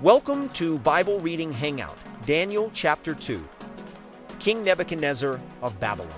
Welcome to Bible Reading Hangout, Daniel chapter 2. King Nebuchadnezzar of Babylon,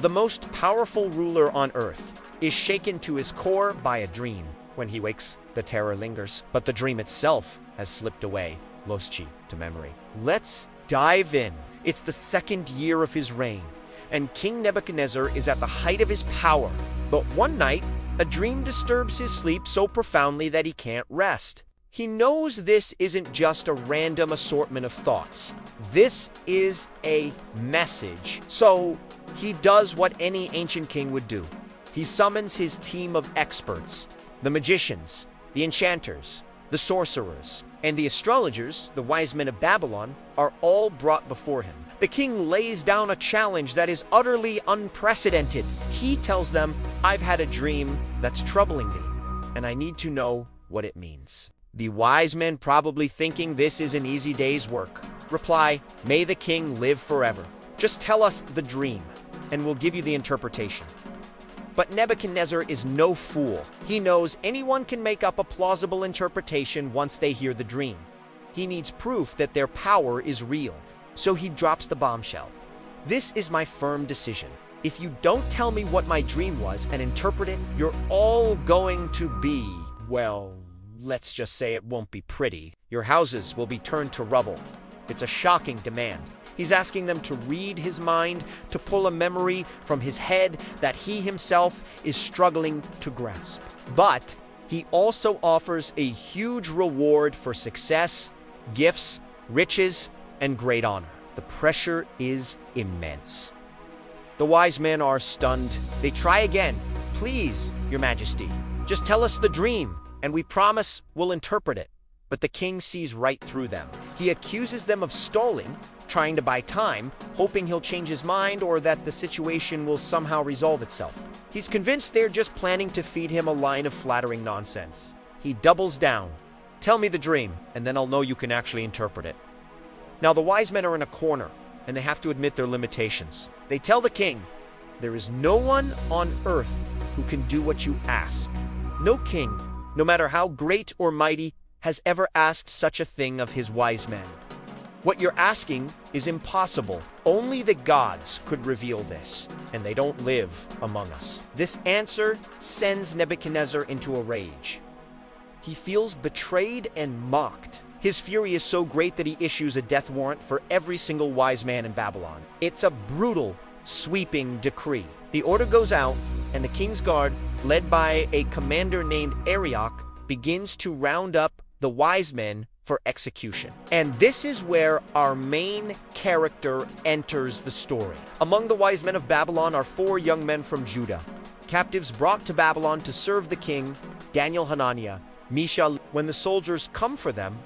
the most powerful ruler on earth, is shaken to his core by a dream. When he wakes, the terror lingers, but the dream itself has slipped away, lost to memory. Let's dive in. It's the second year of his reign, and King Nebuchadnezzar is at the height of his power. But one night, a dream disturbs his sleep so profoundly that he can't rest. He knows this isn't just a random assortment of thoughts. This is a message. So he does what any ancient king would do. He summons his team of experts, the magicians, the enchanters, the sorcerers, and the astrologers, the wise men of Babylon, are all brought before him. The king lays down a challenge that is utterly unprecedented. He tells them, "I've had a dream that's troubling me, and I need to know what it means." The wise men, probably thinking this is an easy day's work, reply, "May the king live forever. Just tell us the dream, and we'll give you the interpretation." But Nebuchadnezzar is no fool. He knows anyone can make up a plausible interpretation once they hear the dream. He needs proof that their power is real, so he drops the bombshell. "This is my firm decision. If you don't tell me what my dream was and interpret it, you're all going to be, well, let's just say it won't be pretty. Your houses will be turned to rubble." It's a shocking demand. He's asking them to read his mind, to pull a memory from his head that he himself is struggling to grasp. But he also offers a huge reward for success, gifts, riches, and great honor. The pressure is immense. The wise men are stunned. They try again. "Please, Your Majesty, just tell us the dream, and we promise we'll interpret it." But the king sees right through them. He accuses them of stalling, trying to buy time, hoping he'll change his mind or that the situation will somehow resolve itself. He's convinced they're just planning to feed him a line of flattering nonsense. He doubles down. "Tell me the dream, and then I'll know you can actually interpret it." Now the wise men are in a corner, and they have to admit their limitations. They tell the king, "There is no one on earth who can do what you ask. No king, no matter how great or mighty, has ever asked such a thing of his wise men. What you're asking is impossible. Only the gods could reveal this, and they don't live among us." This answer sends Nebuchadnezzar into a rage. He feels betrayed and mocked. His fury is so great that he issues a death warrant for every single wise man in Babylon. It's a brutal, sweeping decree. The order goes out, and the king's guard, led by a commander named Arioch, begins to round up the wise men for execution. And this is where our main character enters the story. Among the wise men of Babylon are 4 young men from Judah, captives brought to Babylon to serve the king, Daniel, Hananiah, Mishael. When the soldiers come for them,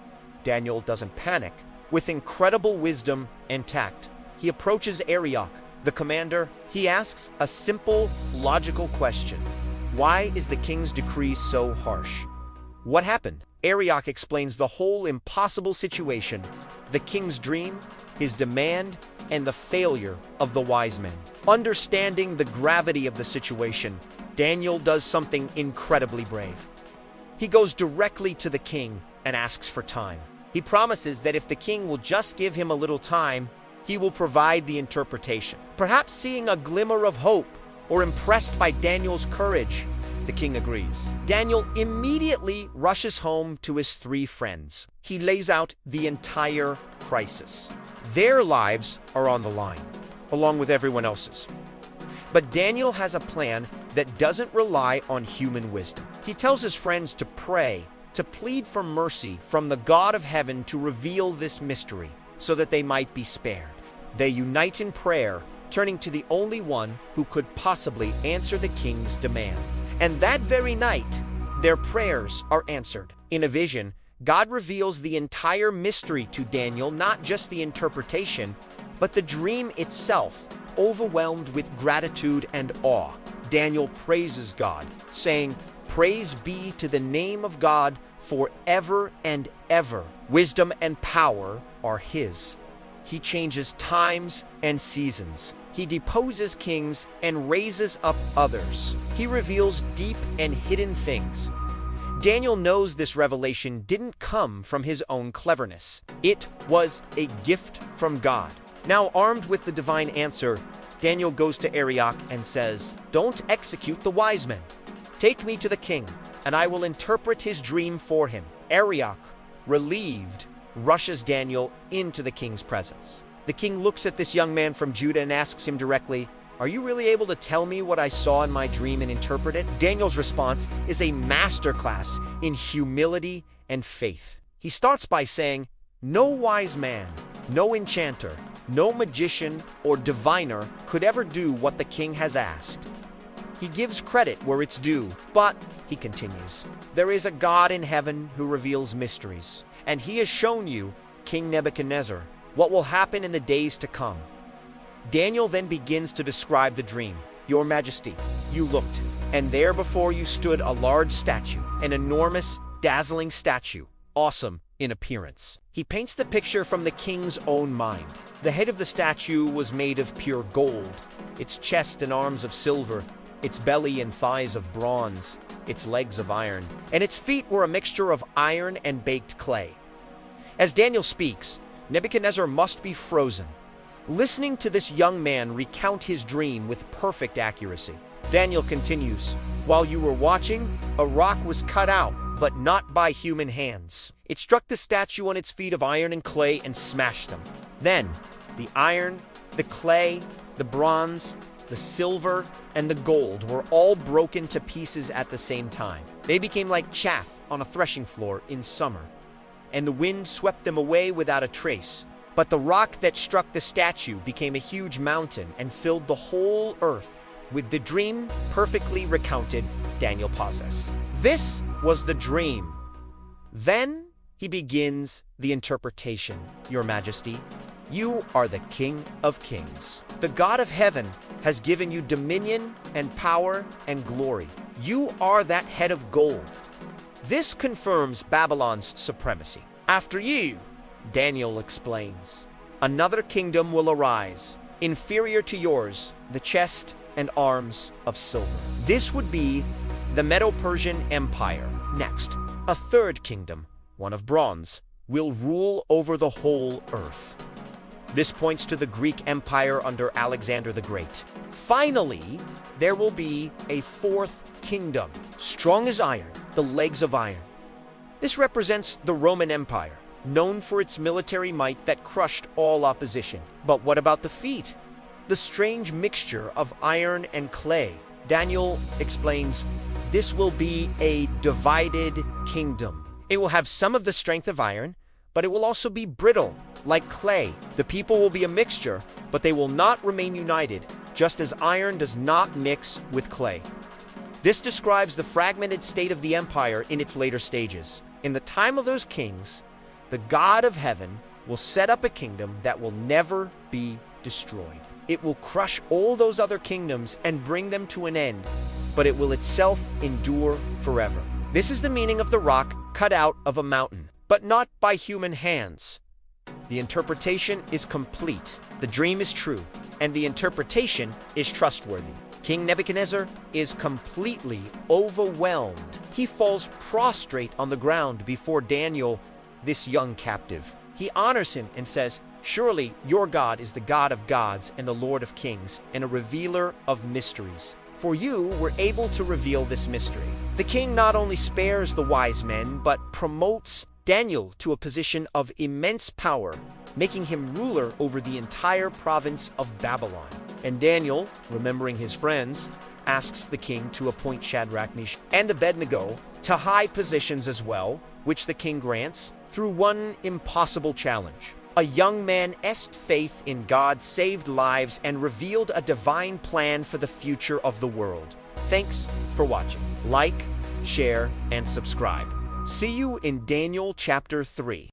Daniel doesn't panic. With incredible wisdom and tact, he approaches Arioch, the commander. He asks a simple, logical question. Why is the king's decree so harsh? What happened? Arioch explains the whole impossible situation, the king's dream, his demand, and the failure of the wise men. Understanding the gravity of the situation, Daniel does something incredibly brave. He goes directly to the king and asks for time. He promises that if the king will just give him a little time, he will provide the interpretation. Perhaps seeing a glimmer of hope or impressed by Daniel's courage, the king agrees. Daniel immediately rushes home to his 3 friends. He lays out the entire crisis. Their lives are on the line, along with everyone else's. But Daniel has a plan that doesn't rely on human wisdom. He tells his friends to pray, to plead for mercy from the God of heaven to reveal this mystery, so that they might be spared. They unite in prayer, turning to the only one who could possibly answer the king's demand. And that very night, their prayers are answered. In a vision, God reveals the entire mystery to Daniel, not just the interpretation, but the dream itself. Overwhelmed with gratitude and awe, Daniel praises God, saying, "Praise be to the name of God forever and ever. Wisdom and power are his. He changes times and seasons. He deposes kings and raises up others. He reveals deep and hidden things. Daniel knows this revelation didn't come from his own cleverness. It was a gift from God. Now, armed with the divine answer, Daniel goes to Arioch and says, "Don't execute the wise men. Take me to the king, and I will interpret his dream for him." Arioch, relieved, rushes Daniel into the king's presence. The king looks at this young man from Judah and asks him directly, "Are you really able to tell me what I saw in my dream and interpret it?" Daniel's response is a masterclass in humility and faith. He starts by saying, "No wise man, no enchanter, no magician or diviner could ever do what the king has asked." He gives credit where it's due, but, he continues, "There is a God in heaven who reveals mysteries, and he has shown you, King Nebuchadnezzar, what will happen in the days to come." Daniel then begins to describe the dream. "Your Majesty, you looked, and there before you stood a large statue, an enormous, dazzling statue, awesome in appearance." He paints the picture from the king's own mind. The head of the statue was made of pure gold, its chest and arms of silver, its belly and thighs of bronze, its legs of iron, and its feet were a mixture of iron and baked clay. As Daniel speaks, Nebuchadnezzar must be frozen, listening to this young man recount his dream with perfect accuracy. Daniel continues, "While you were watching, a rock was cut out, but not by human hands. It struck the statue on its feet of iron and clay and smashed them. Then, the iron, the clay, the bronze, the silver, and the gold were all broken to pieces at the same time. They became like chaff on a threshing floor in summer, and the wind swept them away without a trace. But the rock that struck the statue became a huge mountain and filled the whole earth." With the dream perfectly recounted, Daniel pauses. This was the dream. Then he begins the interpretation. "Your Majesty, you are the King of Kings. The God of heaven has given you dominion and power and glory. You are that head of gold. This confirms Babylon's supremacy. After you," Daniel explains, "another kingdom will arise, inferior to yours, the chest and arms of silver. This would be the Medo-Persian Empire. Next, a third kingdom, one of bronze, will rule over the whole earth. This points to the Greek Empire under Alexander the Great. Finally, there will be a fourth kingdom, strong as iron, the legs of iron. This represents the Roman Empire, known for its military might that crushed all opposition. But what about the feet? The strange mixture of iron and clay." Daniel explains, "This will be a divided kingdom. It will have some of the strength of iron, but it will also be brittle, like clay. The people will be a mixture, but they will not remain united, just as iron does not mix with clay." This describes the fragmented state of the empire in its later stages. In the time of those kings, the God of heaven will set up a kingdom that will never be destroyed. It will crush all those other kingdoms and bring them to an end, but it will itself endure forever. This is the meaning of the rock cut out of a mountain, but not by human hands. The interpretation is complete, the dream is true, and the interpretation is trustworthy. King Nebuchadnezzar is completely overwhelmed. He falls prostrate on the ground before Daniel, this young captive. He honors him and says, "Surely your God is the God of gods and the Lord of kings, and a revealer of mysteries. For you were able to reveal this mystery." The king not only spares the wise men, but promotes Daniel to a position of immense power, making him ruler over the entire province of Babylon. And Daniel, remembering his friends, asks the king to appoint Shadrach, Meshach, and Abednego to high positions as well, which the king grants through one impossible challenge. A young man's faith in God saved lives and revealed a divine plan for the future of the world. Thanks for watching. Like, share, and subscribe. See you in Daniel chapter 3.